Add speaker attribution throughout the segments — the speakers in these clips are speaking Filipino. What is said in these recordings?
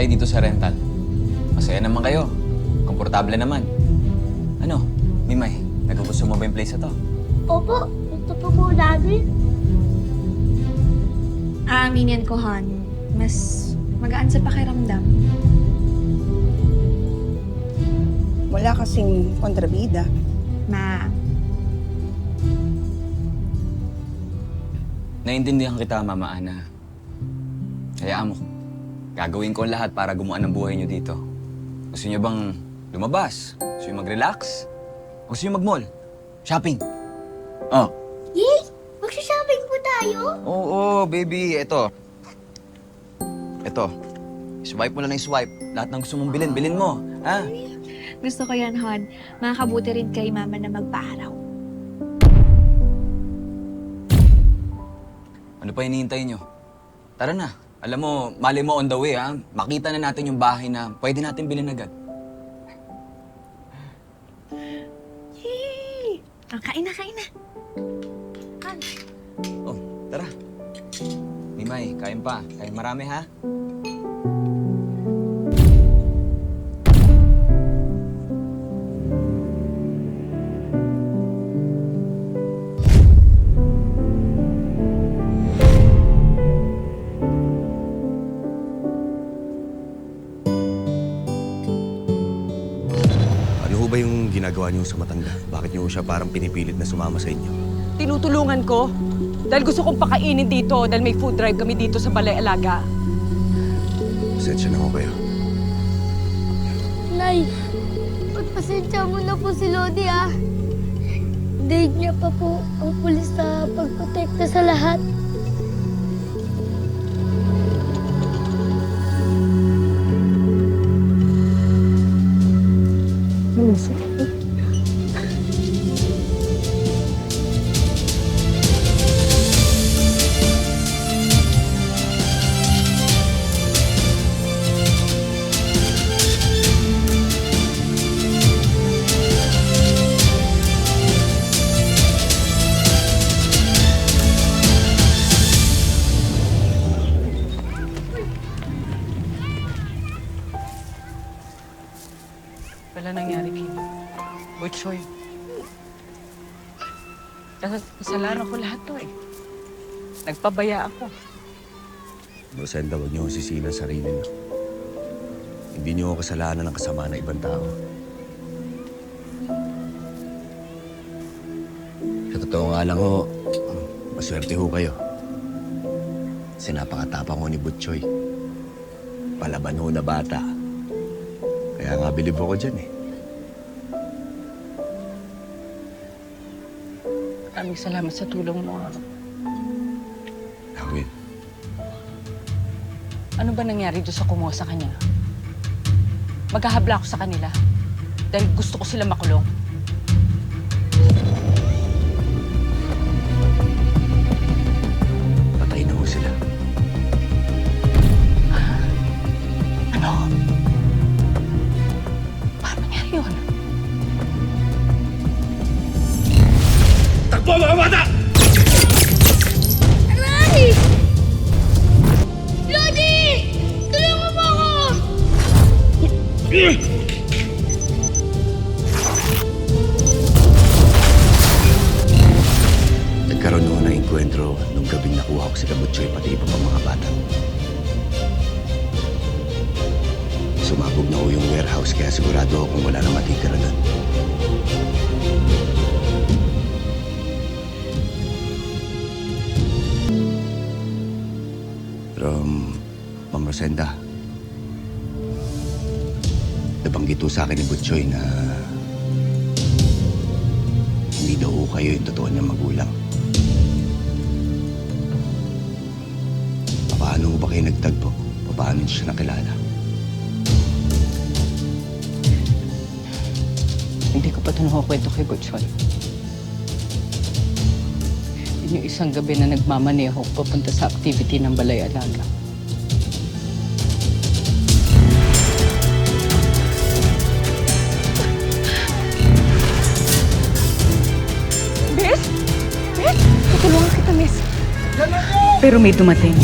Speaker 1: kayo dito sa rental. Masaya naman kayo. Komportable naman. Ano, Mimay, nagugusto mo ba yung place na to?
Speaker 2: Opo, gusto po namin.
Speaker 3: Aaminin ko, Han, mas magaan sa pakiramdam.
Speaker 4: Wala kasing kontrabida.
Speaker 3: Ma,
Speaker 1: Naiintindihan kita, Mama Ana. Hayaan mo. Gagawin ko ang lahat para gumaan ang buhay niyo dito. Gusto niyo bang lumabas? Gusto niyo mag-relax? Gusto niyo mag-mall? Shopping? Oh.
Speaker 2: Yay! Magsha-shopping po tayo?
Speaker 1: Oo, baby. Ito. Swipe mo na ng swipe. Lahat ng gusto mong bilhin, bilhin mo. Ha?
Speaker 3: gusto ko yan, Han. Makakabuti rin kay Mama na magpa-araw.
Speaker 1: Ano pa hinihintay niyo? Tara na. Alam mo, mali mo on the way, ha? Makita na natin yung bahay na pwede natin bilhin agad.
Speaker 3: Yay! Kain na, kain na. Han.
Speaker 1: Oh, tara. Mimay, kain pa. Kain marami, ha?
Speaker 5: Ano ba yung ginagawa niyo sa matanda? Bakit niyo siya parang pinipilit na sumama sa inyo?
Speaker 6: Tinutulungan ko. Dahil gusto kong pakainin dito dahil may food drive kami dito sa Balay Alaga.
Speaker 5: Pasensya na ho kayo.
Speaker 2: Nay, pagpasensya mo na po si Lodi ah. Date niya pa po ang pulis sa pagprotekta sa lahat.
Speaker 6: Wala nangyari, Kim. Butchoy. Kasalanan ko lahat to eh. Nagpabaya ako.
Speaker 5: Rosenda, huwag niyo sisihin ang sarili niyo. Hindi niyo ako kasalanan ng kasama ng ibang tao. Sa totoo nga lang ho, maswerte ho kayo. Kasi napakatapang ho ni Butchoy. Palaban ho na bata. Kaya nga bilib ako dyan eh.
Speaker 6: Maraming salamat sa tulong mo.
Speaker 5: Awin,
Speaker 6: Ano ba nangyari doon sa kumuha sa kanya? Maghahabla ako sa kanila dahil gusto ko sila makulong.
Speaker 5: patay na ho sila.
Speaker 6: Ano? Paano nangyari yun?
Speaker 2: Aray! Lodi! Tulungan mo ako!
Speaker 5: Nagkaroon ho ng enkwentro nung gabing nakuha ko si Kabutchoy pati iba pang mga bata. Sumabog na ho yung warehouse kaya sigurado akong wala na matitira doon. Pero, Ma'am Rosenda, nabanggit ho sa akin ni Butchoy na hindi daw ho kayo yung totoo niyang magulang. Paano ho ba kayo nagtagpo? Paano niyo siya nakilala?
Speaker 6: Hindi ko pa ito nakukwento kay Butchoy. Yun yung isang gabi na nagmamaneho papunta sa activity ng Balay Alaga. Miss? Miss? Tutulungan kita, Miss. Pero may dumating.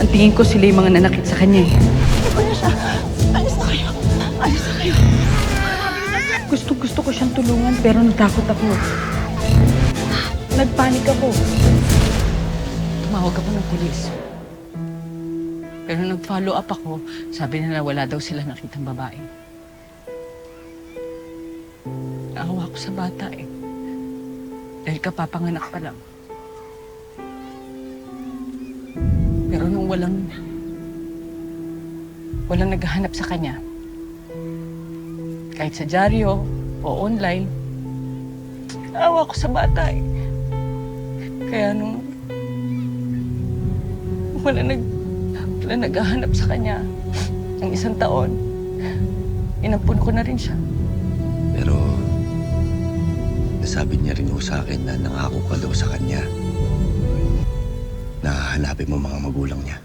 Speaker 6: Ang tingin ko sila yung mga nanakit sa kanya eh. tulungan pero natakot ako. Nagpanik ako. Tumawag ako ng pulis. Pero nag-follow up ako, sabi nila wala daw sila nakitang babae. Naawa ako sa bata eh. Dahil kapapanganak pa lang. Pero nung walang naghahanap sa kanya, kahit sa dyaryo o online, naawa ko sa bata eh. Kaya nung wala naghahanap sa kanya ng 1 taon, inampun ko na rin siya.
Speaker 5: Pero nasabi niya rin ho sa akin na nangako ka daw sa kanya na hanapin mo mga magulang niya.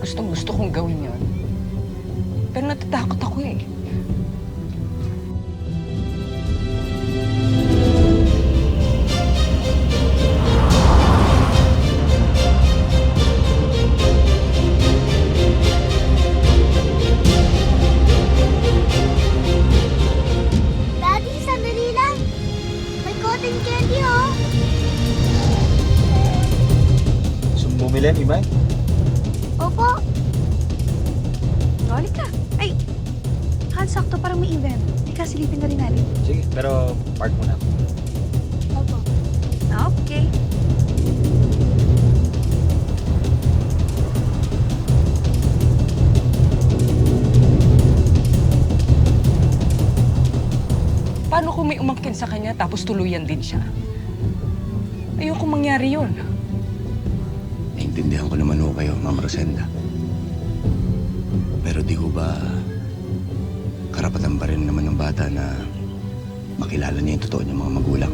Speaker 6: Gustong-gusto kong gawin yon. Pero natatakot ako eh.
Speaker 2: Daddy, sandali lang. May cotton candy, oh.
Speaker 7: Gusto mo bumili, Imay?
Speaker 2: Opo.
Speaker 3: Rolly ka. Ay, Han, sakto parang may event. Ika, silipin na rin natin.
Speaker 7: Sige, pero park muna ako.
Speaker 2: Opo.
Speaker 3: Okay.
Speaker 6: Paano kung may umangkin sa kanya tapos tuluyan din siya? Ayoko mangyari yun.
Speaker 5: Naintindihan ko naman ho kayo, Ma'am Rosenda. Pero di ho ba karapatan pa rin naman ng bata na makilala niya yung totoo niyang mga magulang?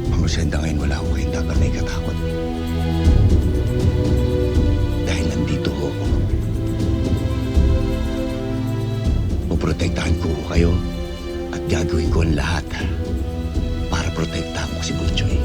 Speaker 5: Ma'am Rosenda, ngayon wala ho kayong dapat na ikatakot. Dahil nandito ho ako. Poprotektahan ko ho kayo at gagawin ko ang lahat para protektahan ko si Butchoy.